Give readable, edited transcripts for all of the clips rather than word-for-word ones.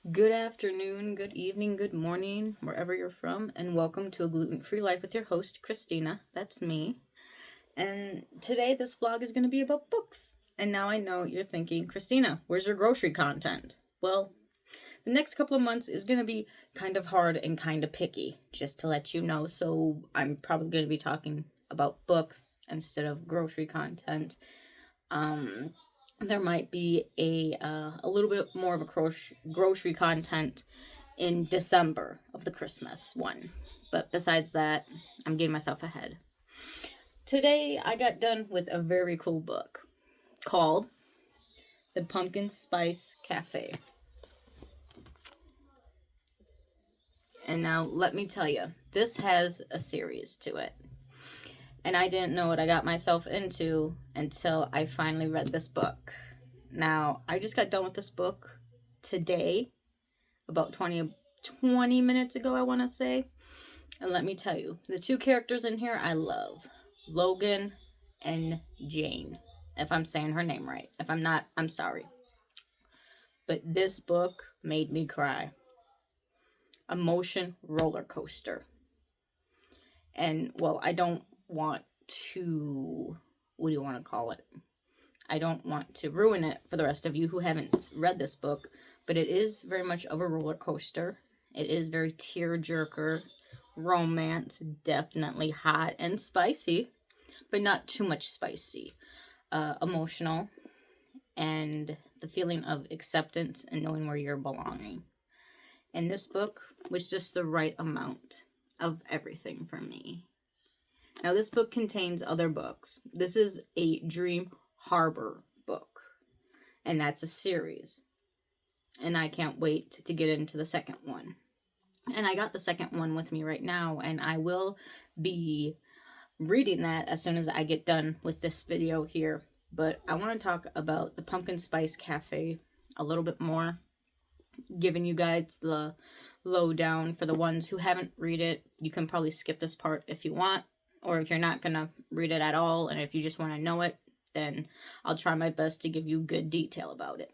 Good afternoon, good evening, good morning, wherever you're from, and welcome to A Gluten-Free Life with your host, Christina. That's me. And today, this vlog is going to be about books. And now I know you're thinking, Christina, where's your grocery content? Well, the next couple of months is going to be kind of hard and kind of picky, just to let you know. So I'm probably going to be talking about books instead of grocery content. There might be a little bit more of a grocery content in December of the Christmas one. But besides that, I'm getting myself ahead. Today, I got done with a very cool book called The Pumpkin Spice Cafe. And now, let me tell you, this has a series to it. And I didn't know what I got myself into until I finally read this book. Now, I just got done with this book today, about 20 minutes ago, I want to say. And let me tell you, the two characters in here I love. Logan and Jane. If I'm saying her name right. If I'm not, I'm sorry. But this book made me cry. Emotion roller coaster. And, well, I don't want to, what do you want to call it? I don't want to ruin it for the rest of you who haven't read this book, but it is very much of a roller coaster. It is very tear-jerker, romance, definitely hot and spicy, but not too much spicy. Emotional, and the feeling of acceptance and knowing where you're belonging. And this book was just the right amount of everything for me. Now, this book contains other books. This is a Dream Harbor book, and that's a series. And I can't wait to get into the second one. And I got the second one with me right now, and I will be reading that as soon as I get done with this video here. But I want to talk about the Pumpkin Spice Cafe a little bit more, giving you guys the lowdown. For the ones who haven't read it, you can probably skip this part if you want, or if you're not going to read it at all, and if you just want to know it, then I'll try my best to give you good detail about it.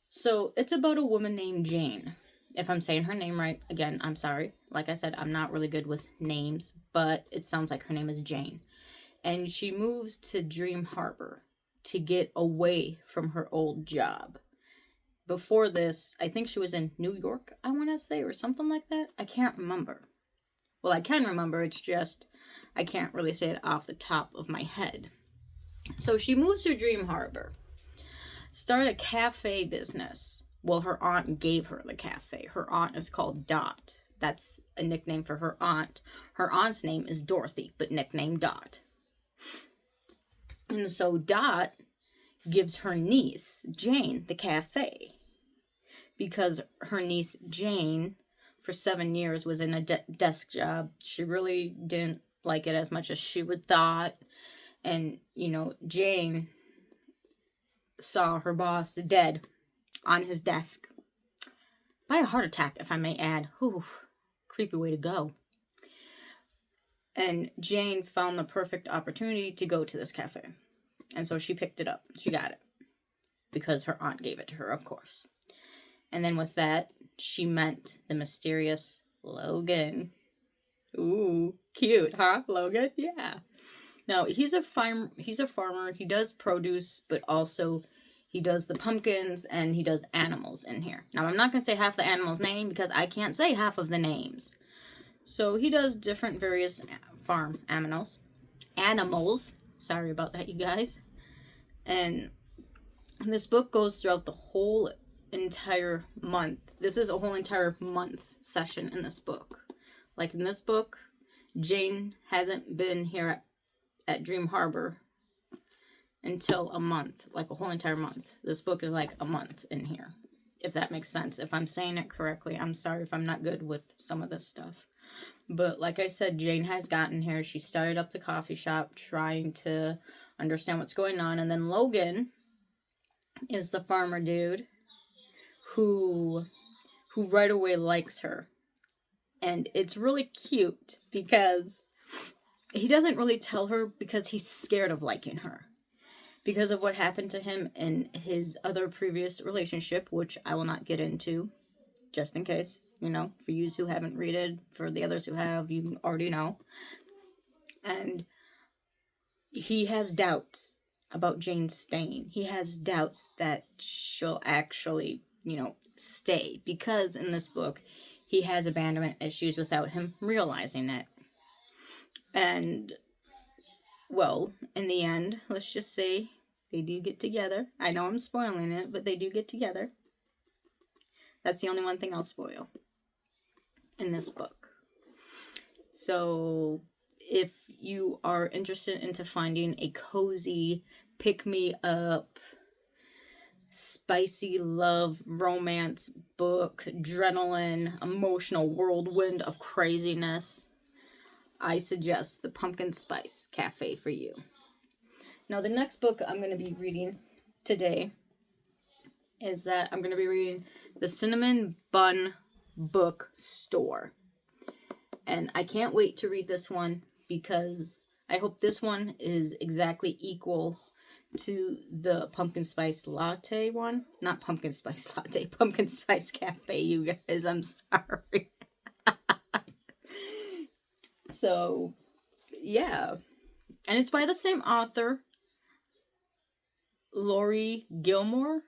So, it's about a woman named Jane. If I'm saying her name right, again, I'm sorry. Like I said, I'm not really good with names, but it sounds like her name is Jane. And she moves to Dream Harbor to get away from her old job. Before this, I think she was in New York, I want to say, or something like that. I can't remember. Well, I can remember, it's just I can't really say it off the top of my head. So she moves to Dream Harbor, start a cafe business. Well, her aunt gave her the cafe. Her aunt is called Dot. That's a nickname for her aunt. Her aunt's name is Dorothy, but nicknamed Dot. And so Dot gives her niece, Jane, the cafe. Because her niece, Jane, for 7 years was in a desk job. She really didn't like it as much as she would thought. And, Jane saw her boss dead on his desk. By a heart attack, if I may add. Whew, creepy way to go. And Jane found the perfect opportunity to go to this cafe. And so she picked it up. She got it. Because her aunt gave it to her, of course. And then with that, she met the mysterious Logan. Ooh, cute, huh, Logan? Yeah. Now, he's a farmer. He does produce, but also he does the pumpkins and he does animals in here. Now, I'm not going to say half the animals' name because I can't say half of the names. So he does different various farm animals. Sorry about that, you guys. And this book goes throughout the whole entire month. This is a whole entire month session in this book. Like in this book, Jane hasn't been here at Dream Harbor until a month, like a whole entire month. This book is like a month in here, if that makes sense. If I'm saying it correctly, I'm sorry if I'm not good with some of this stuff. But like I said, Jane has gotten here. She started up the coffee shop trying to understand what's going on. And then Logan is the farmer dude who right away likes her. And it's really cute because he doesn't really tell her because he's scared of liking her. Because of what happened to him in his other previous relationship, which I will not get into. just in case, you know, for you who haven't read it, for the others who have, you already know. And he has doubts about Jane staying. He has doubts that she'll actually, you know, stay, because in this book he has abandonment issues without him realizing it. And, well, in the end, let's just say they do get together. I know I'm spoiling it, but they do get together. That's the only one thing I'll spoil in this book. So if you are interested into finding a cozy, pick-me-up, spicy love, romance book, adrenaline, emotional whirlwind of craziness, I suggest the Pumpkin Spice Cafe for you. Now, the next book I'm going to be reading today is that I'm going to be reading The Cinnamon Bun Bookstore. And I can't wait to read this one, because I hope this one is exactly equal to the Pumpkin Spice Latte one. Not Pumpkin Spice Latte, Pumpkin Spice Cafe, you guys. I'm sorry. So, yeah. And it's by the same author, Lori Gilmore.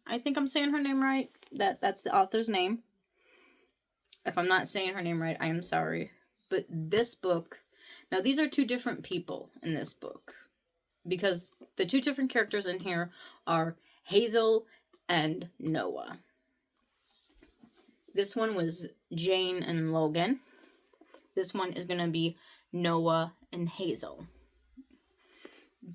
I think I'm saying her name right. That's the author's name. If I'm not saying her name right, I am sorry. But this book, now these are two different people in this book, because the two different characters in here are Hazel and Noah. This one was Jane and Logan. This one is going to be Noah and Hazel.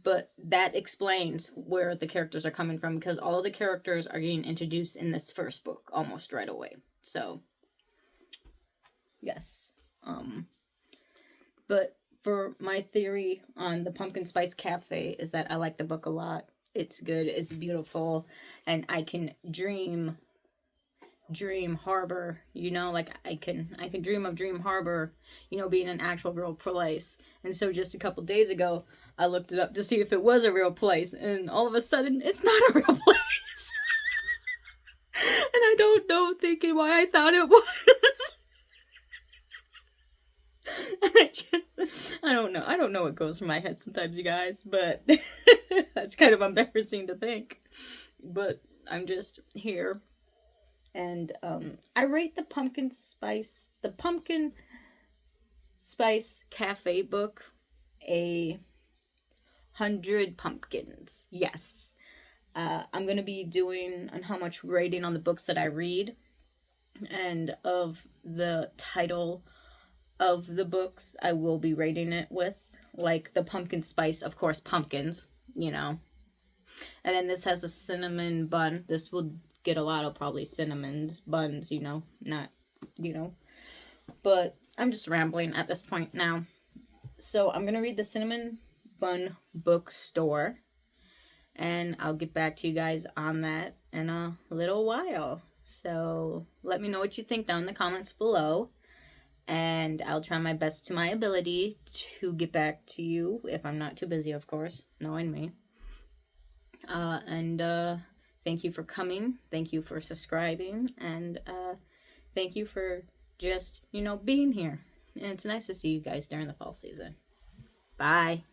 But that explains where the characters are coming from, because all of the characters are getting introduced in this first book almost right away. So, yes. But for my theory on the Pumpkin Spice Cafe is that I like the book a lot. It's good, it's beautiful, and I can dream Harbor, you know, like I can dream of Dream Harbor, you know, being an actual real place. And so just a couple days ago, I looked it up to see if it was a real place, and all of a sudden, it's not a real place. And I don't know, thinking why I thought it was. I don't know. I don't know what goes through my head sometimes, you guys, but that's kind of embarrassing to think. But I'm just here. And I rate the Pumpkin Spice Cafe book 100 pumpkins. Yes. I'm going to be doing on how much rating on the books that I read, and of the title of the books I will be rating it with, like the Pumpkin Spice, of course, pumpkins, you know. And then this has a cinnamon bun. This will get a lot of probably cinnamon buns, you know, not, you know. But I'm just rambling at this point now. So I'm going to read the Cinnamon Bun Bookstore, and I'll get back to you guys on that in a little while. So let me know what you think down in the comments below, and I'll try my best to my ability to get back to you if I'm not too busy, of course, knowing me. Thank you for coming. Thank you for subscribing. And thank you for just, you know, being here. And it's nice to see you guys during the fall season. Bye.